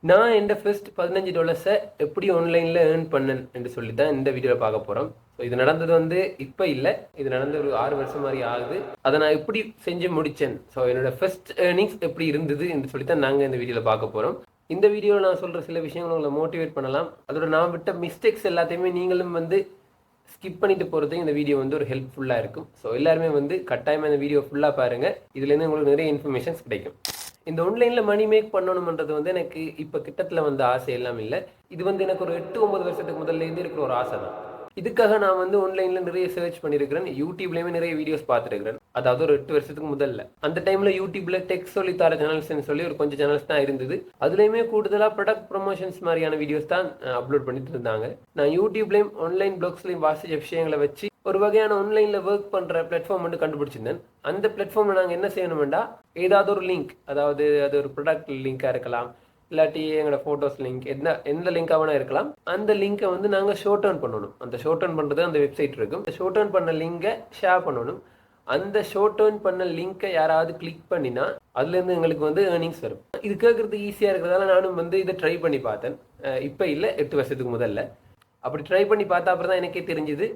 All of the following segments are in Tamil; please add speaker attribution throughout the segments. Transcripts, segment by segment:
Speaker 1: நான் என் ஃபர்ஸ்ட் $15 எப்படி ஆன்லைனில் ஏர்ன் பண்ணேன் என்று சொல்லி தான் இந்த வீடியோவில் பார்க்க போகிறோம். ஸோ இது நடந்தது வந்து இப்போ இல்லை, இது நடந்து ஒரு 6 வருஷம் மாதிரி ஆகுது. அதை நான் எப்படி செஞ்சு முடித்தேன், ஸோ என்னோட ஃபர்ஸ்ட் ஏர்னிங்ஸ் எப்படி இருந்தது என்று சொல்லி தான் நாங்கள் இந்த வீடியோவில் பார்க்க போகிறோம். இந்த வீடியோவில் நான் சொல்கிற சில விஷயங்கள் உங்களை மோட்டிவேட் பண்ணலாம். அதோட நான் விட்ட மிஸ்டேக்ஸ் எல்லாத்தையுமே நீங்களும் வந்து ஸ்கிப் பண்ணிட்டு போகிறதுக்கு இந்த வீடியோ வந்து ஒரு ஹெல்ப்ஃபுல்லாக இருக்கும். ஸோ எல்லாருமே வந்து கட்டாயமாக இந்த வீடியோ ஃபுல்லாக பாருங்கள், இதுலேருந்து உங்களுக்கு நிறைய இன்ஃபர்மேஷன்ஸ் கிடைக்கும். இந்த ஆன்லைனில் மணி மேக் பண்ணணுன்றது வந்து எனக்கு இப்போ கிட்டத்தில் வந்து ஆசை எல்லாம் இல்லை. இது வந்து எனக்கு ஒரு 8-9 வருஷத்துக்கு முதல்லேருந்து இருக்கிற ஒரு ஆசை தான். இதுக்காக நான் வந்து ஆன்லைனில் நிறைய சர்ச் பண்ணியிருக்கிறேன், யூடியூப்லேயுமே நிறைய வீடியோஸ் பார்த்துருக்கிறேன். அதாவது ஒரு 8 வருஷத்துக்கு முதல்ல அந்த டைமில் யூடியூப்ல டெக் சொல்லி தர சேனல்ஸ்ன்னு சொல்லி ஒரு கொஞ்சம் சேனல்ஸ் தான் இருந்தது. அதுலேயுமே கூடுதலாக ப்ராடக்ட் ப்ரொமோஷன்ஸ் மாதிரியான வீடியோஸ் தான் அப்லோட் பண்ணிட்டு இருந்தாங்க. நான் யூடியூப்லேயும் ஆன்லைன் பிளாக்ஸ்லையும் வாசிச்ச விஷயங்களை வச்சு ஒரு வகையான ஆன்லைனில் ஒர்க் பண்ணுற பிளாட்ஃபார்ம் வந்து கண்டுபிடிச்சிருந்தேன். அந்த பிளாட்ஃபார்மில் நாங்கள் என்ன செய்யணுமெண்டா, ஏதாவது ஒரு லிங்க், அதாவது அது ஒரு ப்ராடக்ட் லிங்காக இருக்கலாம், இல்லாட்டி எங்களோட ஃபோட்டோஸ் லிங்க், எந்த லிங்காக வேணா இருக்கலாம். அந்த லிங்கை வந்து நாங்கள் ஷோ டர்ன் பண்ணணும். அந்த ஷோ டர்ன் பண்ணுறது அந்த வெப்சைட் இருக்கும். அந்த ஷோ டர்ன் பண்ண லிங்கை ஷேர் பண்ணணும். அந்த ஷோ டர்ன் பண்ண லிங்கை யாராவது கிளிக் பண்ணினா அதுலேருந்து எங்களுக்கு வந்து ஏர்னிங்ஸ் வரும். இது கேட்குறதுக்கு ஈஸியாக இருக்கிறதால நானும் வந்து இதை ட்ரை பண்ணி பார்த்தேன். இப்போ இல்லை, 8 வருஷத்துக்கு முதல்ல அப்படி ட்ரை பண்ணி பார்த்தா அப்புறம் தான் எனக்கே தெரிஞ்சுது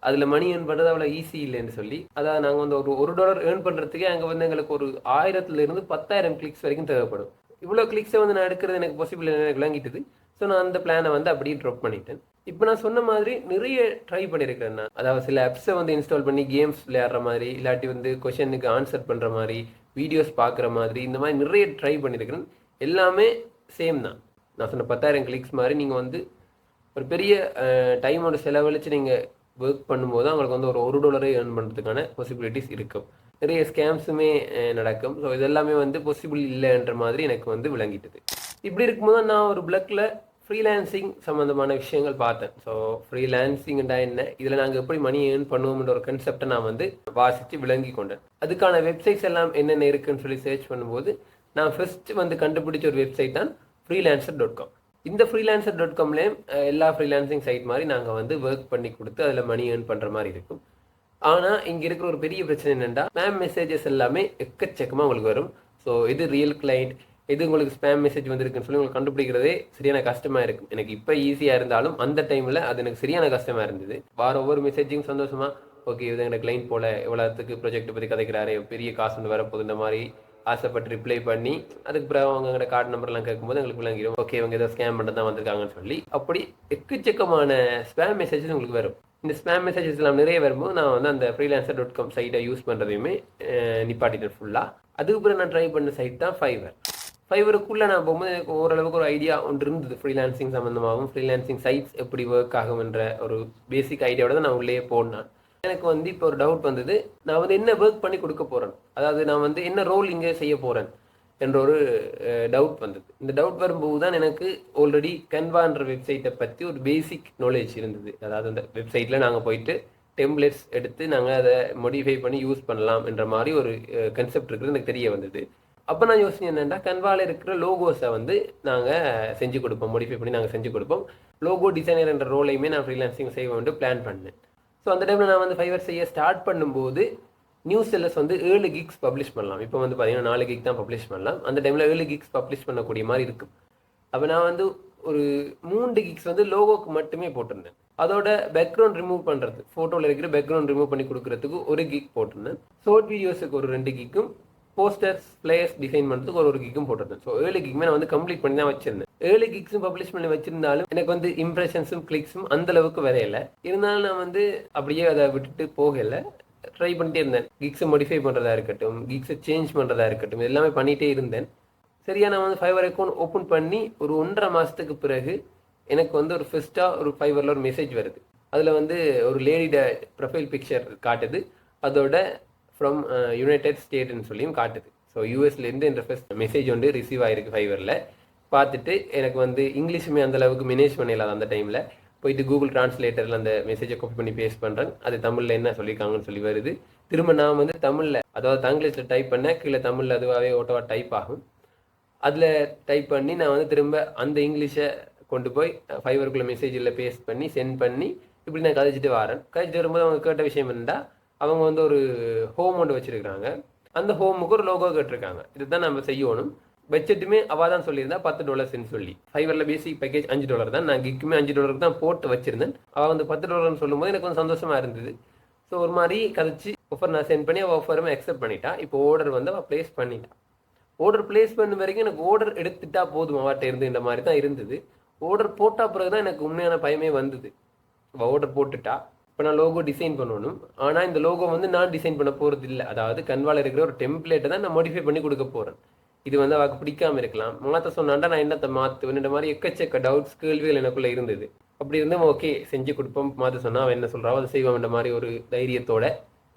Speaker 1: அதில் மணி ஏர்ன் பண்ணுறது அவ்வளோ ஈஸி இல்லைன்னு சொல்லி. அதாவது நாங்கள் வந்து ஒரு $1 ஏர்ன் பண்ணுறதுக்கே அங்கே வந்து எங்களுக்கு ஒரு 1000 to 10,000 கிளிக்ஸ் வரைக்கும் தேவைப்படும். இவ்வளோ கிளிக்ஸை வந்து நான் எடுக்கிறது எனக்கு பாசிபிள் எனக்கு விளங்கிட்டுது. ஸோ நான் அந்த பிளானை வந்து அப்படியே ட்ராப் பண்ணிட்டேன். இப்போ நான் சொன்ன மாதிரி நிறைய ட்ரை பண்ணியிருக்கிறேன் நான். அதாவது சில ஆப்ஸை வந்து இன்ஸ்டால் பண்ணி கேம்ஸ் விளையாடுற மாதிரி, இல்லாட்டி வந்து கொஷனுக்கு ஆன்சர் பண்ணுற மாதிரி, வீடியோஸ் பார்க்குற மாதிரி, இந்த மாதிரி நிறைய ட்ரை பண்ணியிருக்கிறேன். எல்லாமே சேம் தான். நான் சொன்ன 10,000 கிளிக்ஸ் மாதிரி நீங்கள் வந்து ஒரு பெரிய டைமோட செலவழித்து நீங்கள் ஒர்க் பண்ணும்போது அவங்களுக்கு வந்து ஒரு $1 ஏர்ன் பண்ணுறதுக்கான பாசிபிலிட்டிஸ் இருக்கும். நிறைய ஸ்கேம்ஸுமே நடக்கும். ஸோ இதெல்லாமே வந்து பாசிபிள் இல்லைன்ற மாதிரி எனக்கு வந்து விளங்கிட்டது. இப்படி இருக்கும்போது நான் ஒரு பிளாக்ல ஃப்ரீலான்சிங் சம்மந்தமான விஷயங்கள் பார்த்தேன். ஸோ ஃப்ரீலான்சிங்டா என்ன, இதில் நாங்கள் எப்படி மணி ஏர்ன் பண்ணுவோம்ன்ற ஒரு கன்செப்டை நான் வந்து வாசித்து விளங்கி கொண்டேன். அதுக்கான வெப்சைட்ஸ் எல்லாம் என்னென்ன இருக்குன்னு சொல்லி சர்ச் பண்ணும்போது நான் ஃபர்ஸ்ட் வந்து கண்டுபிடிச்ச ஒரு வெப்சைட் தான் freelancer.com. இந்த freelancer.comலேயும் எல்லா ஃப்ரீலான்சிங் சைட் மாதிரி நாங்கள் வந்து ஒர்க் பண்ணி கொடுத்து அதில் மணி ஏர்ன் பண்ணுற மாதிரி இருக்கும். ஆனால் இங்கே இருக்கிற ஒரு பெரிய பிரச்சனை என்னென்னா, ஸ்பேம் மெசேஜஸ் எல்லாமே எக்கச்சக்கமாக உங்களுக்கு வரும். ஸோ இது ரியல் கிளைண்ட், எது உங்களுக்கு ஸ்பேம் மெசேஜ் வந்துருக்குன்னு சொல்லி உங்களுக்கு கண்டுபிடிக்கிறதே சரியான கஷ்டமாக இருக்கும். எனக்கு இப்போ ஈஸியாக இருந்தாலும் அந்த டைமில் அது எனக்கு சரியான கஷ்டமாக இருந்தது. ஒவ்வொரு மெசேஜிங் சந்தோஷமாக ஓகே இது எங்கள் கிளைண்ட் போல் எவ்வளோத்துக்கு ப்ரொஜெக்ட் பற்றி கதைக்கிறாரு, பெரிய காசு வந்து வரப்போகுது, இந்த மாதிரி ஆசைப்பட்டு ரிப்ளை பண்ணி அதுக்கு பிறகு அவங்களோட கார்டு நம்பர்லாம் கேட்கும்போது எங்களுக்கு விளங்கிடும், ஓகே இவங்க ஏதோ ஸ்கேம் பண்ண தான் வந்திருக்காங்கன்னு சொல்லி. அப்படி எக்கச்சக்கமான ஸ்பேம் மெசேஜஸ் உங்களுக்கு வரும். இந்த ஸ்பேம் மெசேஜஸ் எல்லாம் நிறைய வரும்போது நான் வந்து அந்த freelancer.com சைட்டை யூஸ் பண்ணுறதையுமே நிப்பாட்டிட்டேன் ஃபுல்லாக. அதுக்கு பிறகு நான் ட்ரை பண்ண சைட் தான் ஃபைவருக்குள்ளே நான் போகும்போது எனக்கு ஓரளவுக்கு ஒரு ஐடியா ஒன்று இருந்தது. ஃப்ரீலான்சிங் சம்மந்தமாகவும் ஃப்ரீலான்சிங் சைட்ஸ் எப்படி ஒர்க் ஆகும் என்ற ஒரு பேசிக் ஐடியாவோட தான் நான் உள்ளே போனேன். எனக்கு வந்து இப்போ ஒரு டவுட் வந்தது, நான் வந்து என்ன ஒர்க் பண்ணி கொடுக்க போகிறேன், அதாவது நான் வந்து என்ன ரோல் இங்கே செய்ய போகிறேன் என்ற ஒரு டவுட் வந்தது. இந்த டவுட் வரும்போது தான் எனக்கு ஆல்ரெடி கன்வான்ற வெப்சைட்டை பற்றி ஒரு பேசிக் நாலேஜ் இருந்தது. அதாவது அந்த வெப்சைட்டில் நாங்கள் போயிட்டு டெம்ப்ளேட்ஸ் எடுத்து நாங்கள் அதை மோடிஃபை பண்ணி யூஸ் பண்ணலாம் என்ற மாதிரி ஒரு கன்செப்ட் இருக்கிறது எனக்கு தெரிய வந்தது. அப்போ நான் யோசனை என்னென்னா, கன்வாவில் இருக்கிற லோகோஸை வந்து நாங்கள் செஞ்சு கொடுப்போம், மோடிஃபை பண்ணி நாங்கள் செஞ்சு கொடுப்போம். லோகோ டிசைனர் என்ற ரோலையுமே நான் ஃப்ரீலான்சிங் செய்ய வேண்டும் பிளான் பண்ணேன். ஸோ அந்த டைமில் நான் வந்து ஃபைவர் செய்ய ஸ்டார்ட் பண்ணும்போது நியூஸ் செல்லர்ஸ் வந்து 7 gigs பப்ளிஷ் பண்ணலாம். இப்போ வந்து பார்த்தீங்கன்னா 4 gig தான் பப்ளிஷ் பண்ணலாம். அந்த டைமில் 7 gigs பப்ளிஷ் பண்ணக்கூடிய மாதிரி இருக்கும். அப்போ நான் வந்து ஒரு 3 gigs வந்து லோகோக்கு மட்டுமே போட்டிருந்தேன். அதோட பேக்ரவுண்ட் ரிமூவ் பண்ணுறது, ஃபோட்டோவில் இருக்கிற பேக்ரவுண்ட் ரிமூவ் பண்ணி கொடுக்குறதுக்கு 1 gig போட்டிருந்தேன். ஷார்ட் வீடியோஸுக்கு ஒரு 2 gigம், போஸ்டர்ஸ் பிளேயர்ஸ் டிசைன் பண்ணுறதுக்கு ஒரு கிக்கும் போட்டிருந்தேன். ஸோ 7 gig நான் வந்து கம்ப்ளீட் பண்ணி தான் வச்சிருந்தேன். 7 gigsம் பப்ளிஷ் பண்ணி வச்சிருந்தாலும் எனக்கு வந்து இம்ப்ரெஷன்ஸும் கிளிக்ஸும் அந்த அளவுக்கு வரையலை. இருந்தாலும் நான் வந்து அப்படியே அதை விட்டுட்டு போகலை, ட்ரை பண்ணிட்டே இருந்தேன். கிக்ஸை மாடிஃபை பண்ணுறதா இருக்கட்டும், கிக்ஸை சேஞ்ச் பண்ணுறதா இருக்கட்டும், எல்லாமே பண்ணிகிட்டே இருந்தேன். சரியா நான் வந்து ஃபைவர் அக்கௌண்ட் ஓப்பன் பண்ணி ஒரு 1.5 மாதத்துக்கு பிறகு எனக்கு வந்து ஒரு ஃபர்ஸ்ட்டாக ஒரு ஃபைவரில் ஒரு மெசேஜ் வருது. அதில் வந்து ஒரு லேடியோட ப்ரொஃபைல் பிக்சர் காட்டுது, அதோட ஃப்ரம் யுனைடெட் ஸ்டேட்னு சொல்லியும் காட்டுது. ஸோ யூஎஸ்லேருந்து இந்த ஃபர்ஸ்ட் மெசேஜ் வந்து ரிசீவ் ஆகிருக்கு ஃபைவரில். பார்த்துட்டு எனக்கு வந்து இங்கிலீஷுமே அந்தளவுக்கு மேனேஜ் பண்ணிடலாம். அந்த டைமில் போயிட்டு கூகுள் டிரான்ஸ்லேட்டரில் அந்த மெசேஜை காப்பி பண்ணி பேஸ்ட் பண்ணுறேன். அது தமிழில் என்ன சொல்லியிருக்காங்கன்னு சொல்லி வருது. திரும்ப நான் வந்து தமிழில், அதாவது தாங்கிலீஷில் டைப் பண்ணேன், கீழே தமிழில் அதுவாகவே ஓட்டோவாக டைப் ஆகும். அதில் டைப் பண்ணி நான் வந்து திரும்ப அந்த இங்கிலீஷை கொண்டு போய் ஃபைவருக்குள்ளே மெசேஜில் பேஸ்ட் பண்ணி சென்ட் பண்ணி இப்படி நான் கதைச்சிட்டு வரேன். கதைச்சிட்டு வரும்போது அவங்க கேட்ட விஷயம் என்னென்னா, அவங்க வந்து ஒரு ஹோம் ஒன்று வச்சுருக்காங்க. அந்த ஹோமுக்கு ஒரு லோகோ கேட்டிருக்காங்க. இதுதான் நம்ம செய்யணும். பட்ஜெட்டுமே அவள் தான் சொல்லியிருந்தா $10 சொல்லி. ஃபைவரில் பேசிக் பேக்கேஜ் $5 தான். நான் கிக்குமே $5 தான் போட்டு வச்சிருந்தேன். அவள் வந்து $10 சொல்லும்போது எனக்கு கொஞ்சம் சந்தோஷமா இருந்தது. ஸோ ஒரு மாதிரி கதைச்சி ஆஃபர் நான் சென்ட் பண்ணி அவள் ஆஃபருமே அக்செப்ட் பண்ணிட்டா. இப்போ ஆர்டர் வந்து அவள் ப்ளேஸ் பண்ணிட்டான். ஆர்டர் ப்ளேஸ் பண்ண வரைக்கும் எனக்கு ஆர்டர் எடுத்துட்டா போதும் அவட்ட இருந்து இந்த மாதிரி தான் இருந்தது. ஆர்டர் போட்ட பிறகு தான் எனக்கு உண்மையான பயமே வந்தது. அவள் ஆர்டர் போட்டுட்டா. இப்போ நான் லோகோ டிசைன் பண்ணணும். ஆனால் இந்த லோகோ வந்து நான் டிசைன் பண்ண போகிறது இல்லை. அதாவது கன்வால இருக்கிற ஒரு டெம்ப்ளேட்டை தான் நான் மாடிஃபை பண்ணி கொடுக்க போகிறேன். இது வந்து அவளுக்கு பிடிக்காம இருக்கலாம். மாற்ற சொன்னாண்டா நான் என்னத்தை மாற்றுவேன் இந்த மாதிரி எக்கச்சக்க டவுட்ஸ் கேள்விகள் எனக்குள்ளே இருந்தது. அப்படி இருந்தும் ஓகே செஞ்சு கொடுப்போம். மாற்ற சொன்னால் அவன் என்ன சொல்கிறாவோ அதை செய்வோம்ன்ற மாதிரி ஒரு தைரியத்தோட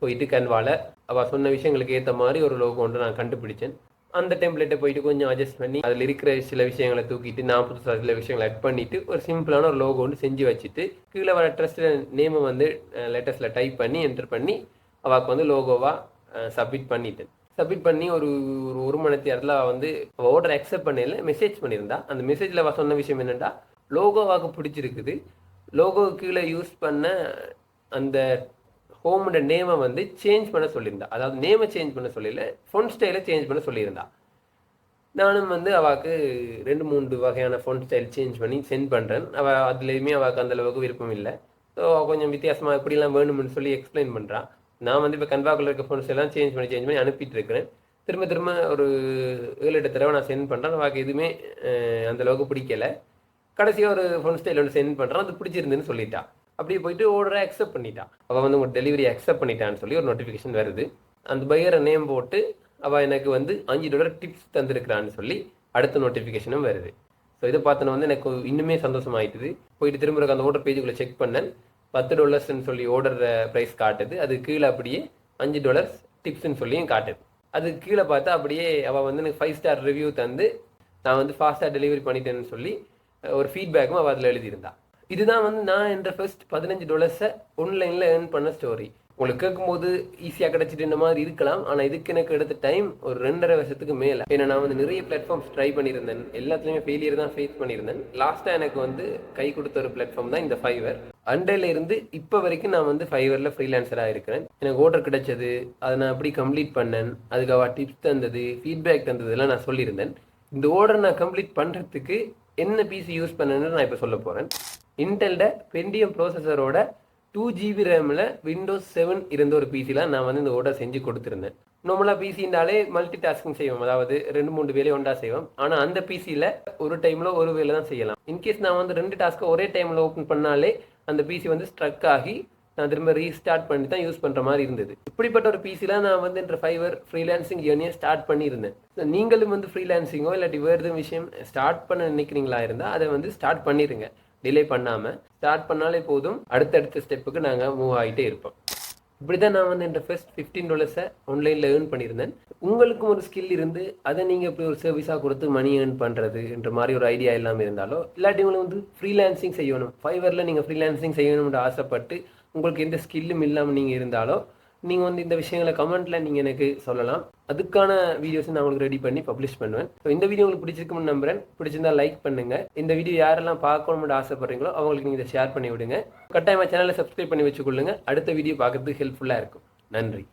Speaker 1: போயிட்டு கன்வால அவள் சொன்ன விஷயங்களுக்கு ஏற்ற மாதிரி ஒரு லோகோ ஒன்று நான் கண்டுபிடிச்சேன். அந்த டெம்ப்ளேட்டை போயிட்டு கொஞ்சம் அட்ஜஸ்ட் பண்ணி அதில் இருக்கிற சில விஷயங்களை தூக்கிட்டு நான் புதுசாக சில விஷயங்களை ஆட் பண்ணிவிட்டு ஒரு சிம்பிளான ஒரு லோகோ ஒன்று செஞ்சு வச்சுட்டு கீழே வர ட்ரஸ்ட்டில் நேமை வந்து லெட்டர்ஸில் டைப் பண்ணி என்டர் பண்ணி அவளுக்கு வந்து லோகோவாக சப்மிட் பண்ணிட்டேன். சப்மிட் பண்ணி ஒரு மணி நேரத்தில் வந்து அவள் ஆர்டர் அக்செப்ட் பண்ணல மெசேஜ் பண்ணியிருந்தா. அந்த மெசேஜில் அவள் சொன்ன விஷயம் என்னென்னா லோகோவாக்கு பிடிச்சிருக்குது. லோகோ கீழே யூஸ் பண்ண அந்த ஹோமோட நேமை வந்து சேஞ்ச் பண்ண சொல்லியிருந்தா. அதாவது நேமை சேஞ்ச் பண்ண சொல்லல, ஃபோன் ஸ்டைலை சேஞ்ச் பண்ண சொல்லியிருந்தா. நானும் வந்து அவளுக்கு 2-3 வகையான ஃபோன் ஸ்டைல் சேஞ்ச் பண்ணி சென்ட் பண்ணுறேன். அவள் அதுலேயுமே அவளுக்கு அந்தளவுக்கு விருப்பம் இல்லை. ஸோ கொஞ்சம் வித்தியாசமாக எப்படிலாம் வேணும்னு சொல்லி எக்ஸ்பிளைன் பண்ணுறான். நான் வந்து இப்போ கன்வாக்குள்ள இருக்க ஃபோன் ஸ்டைலாம் சேஞ்ச் பண்ணி அனுப்பிட்டு இருக்கிறேன். திரும்ப ஒரு 7-8 தடவை நான் சென்ட் பண்ணுறேன். அவளுக்கு எதுவுமே அந்தளவுக்கு பிடிக்கலை. கடைசியாக ஒரு ஃபோன் ஸ்டைல் ஒன்று சென்ட் பண்ணுறான். அது பிடிச்சிருந்துன்னு சொல்லிட்டா. அப்படியே போயிட்டு ஆர்டரை அக்செப்ட் பண்ணிட்டான். அவள் வந்து உங்கள் டெலிவரி அக்செப்ட் பண்ணிட்டான்னு சொல்லி ஒரு நோட்டிஃபிகேஷன் வருது. அந்த பையரை நேம் போட்டு அவள் எனக்கு வந்து $5 டிப்ஸ் தந்திருக்கிறான்னு சொல்லி அடுத்த நோட்டிஃபிகேஷனும் வருது. ஸோ இதை பார்த்தோன்னா வந்து எனக்கு இன்னுமே சந்தோஷமாயிட்டுது. போயிட்டு திரும்ப அந்த ஆர்டர் பேஜுக்குள்ளே செக் பண்ணேன். $10 சொல்லி ஆர்டர் ப்ரைஸ் காட்டுது. அது கீழே அப்படியே $5 டிப்ஸ்ன்னு சொல்லியும் காட்டுது. அது கீழே பார்த்தா அப்படியே அவள் வந்து எனக்கு 5 ஸ்டார் ரிவ்யூ தந்து நான் வந்து ஃபாஸ்ட்டாக டெலிவரி பண்ணிட்டேன்னு சொல்லி ஒரு ஃபீட்பேக்கும் அவள் அதில் எழுதியிருந்தா. இதுதான் வந்து நான் என்ற ஃபர்ஸ்ட் $15 ஆன்லைனில் ஏர்ன் பண்ண ஸ்டோரி. உங்களுக்கு கேட்கும்போது ஈஸியாக கிடச்சிட்டு இந்த மாதிரி இருக்கலாம். ஆனால் இதுக்கு எனக்கு எடுத்த டைம் ஒரு 2.5 வருஷத்துக்கு மேலே. ஏன்னா நான் வந்து நிறைய பிளாட்ஃபார்ம்ஸ் ட்ரை பண்ணியிருந்தேன். எல்லாத்துலேயுமே ஃபெயிலியர் தான் ஃபேஸ் பண்ணியிருந்தேன். லாஸ்ட்டாக எனக்கு வந்து கை கொடுத்த ஒரு பிளாட்ஃபார்ம் தான் இந்த ஃபைவர். அண்டையில இருந்து இப்போ வரைக்கும் நான் வந்து ஃபைவரில் ஃப்ரீலான்சராக இருக்கிறேன். எனக்கு ஆர்டர் கிடைச்சது, அதை நான் எப்படி கம்ப்ளீட் பண்ணேன், அதுக்கு அவள் டிப்ஸ் தந்தது, ஃபீட்பேக் தந்ததெல்லாம் நான் சொல்லியிருந்தேன். இந்த ஆர்டர் நான் கம்ப்ளீட் பண்ணுறதுக்கு என்ன பிசி யூஸ் பண்ணேன்னு நான் இப்போ சொல்ல போகிறேன். இன்டெல்ட பென்டியம் ப்ராசஸரோட 2GB ரேமில் Windows 7 இருந்த ஒரு பிசிலாம் நான் வந்து இந்த ஆர்டர் செஞ்சு கொடுத்துருந்தேன். நார்மலாக பிசின்னாலே மல்டி டாஸ்கிங் செய்வோம். அதாவது 2-3 வேலையை ஒன்றா செய்வோம். ஆனால் அந்த பிசியில் ஒரு டைமில் ஒரு வேலை தான் செய்யலாம். இன்கேஸ் நான் வந்து 2 டாஸ்க்கை ஒரே டைமில் ஓப்பன் பண்ணாலே அந்த பிசி வந்து ஸ்ட்ரக் ஆகி நான் திரும்ப ரீஸ்டார்ட் பண்ணி தான் யூஸ் பண்ணுற மாதிரி இருந்தது. இப்படிப்பட்ட ஒரு பிசிலாம் நான் வந்து என்ற ஃபைவர் ஃப்ரீலான்சிங் ஜேர்னியை ஸ்டார்ட் பண்ணியிருந்தேன். நீங்களும் வந்து ஃப்ரீலான்சிங்கோ இல்லாட்டி வேறு விஷயம் ஸ்டார்ட் பண்ண நினைக்கிறீங்களா இருந்தால் அதை வந்து ஸ்டார்ட் பண்ணிடுங்க. டிலே பண்ணாமல் ஸ்டார்ட் பண்ணாலே போதும். அடுத்தடுத்த ஸ்டெப்புக்கு நாங்கள் மூவ் ஆகிட்டே இருப்போம். இப்படி தான் நான் வந்து என்ற ஃபர்ஸ்ட் $15 ஆன்லைனில் ஏர்ன் பண்ணியிருந்தேன். உங்களுக்கும் ஒரு ஸ்கில் இருந்து அதை நீங்கள் இப்படி ஒரு சர்வீஸாக கொடுத்து மணி ஏர்ன் பண்ணுறதுன்ற மாதிரி ஒரு ஐடியா இல்லாமல் இருந்தாலோ இல்லாட்டி உங்களுக்கு வந்து ஃப்ரீலான்சிங் செய்யணும், ஃபைவரில் நீங்கள் ஃப்ரீலான்சிங் செய்யணும்னு ஆசைப்பட்டு உங்களுக்கு எந்த ஸ்கில்லும் இல்லாமல் நீங்கள் இருந்தாலோ நீங்கள் வந்து இந்த விஷயங்களை கமெண்ட்டில் நீங்கள் எனக்கு சொல்லலாம். அதுக்கான வீடியோஸை நான் உங்களுக்கு ரெடி பண்ணி பப்ளிஷ் பண்ணுவேன். ஸோ இந்த வீடியோ உங்களுக்கு பிடிச்சிருக்குன்னு நம்புறேன். பிடிச்சிருந்தா லைக் பண்ணுங்கள். இந்த வீடியோ யாரெல்லாம் பார்க்கணும்னு ஆசைப்படுறீங்களோ அவங்களுக்கு நீங்கள் இதை ஷேர் பண்ணி விடுங்க. கட்டாயமாக சேனலை சப்ஸ்கிரைப் பண்ணி வச்சுக்கொள்ளுங்க. அடுத்த வீடியோ பார்க்கறதுக்கு ஹெல்ப்ஃபுல்லாக இருக்கும். நன்றி.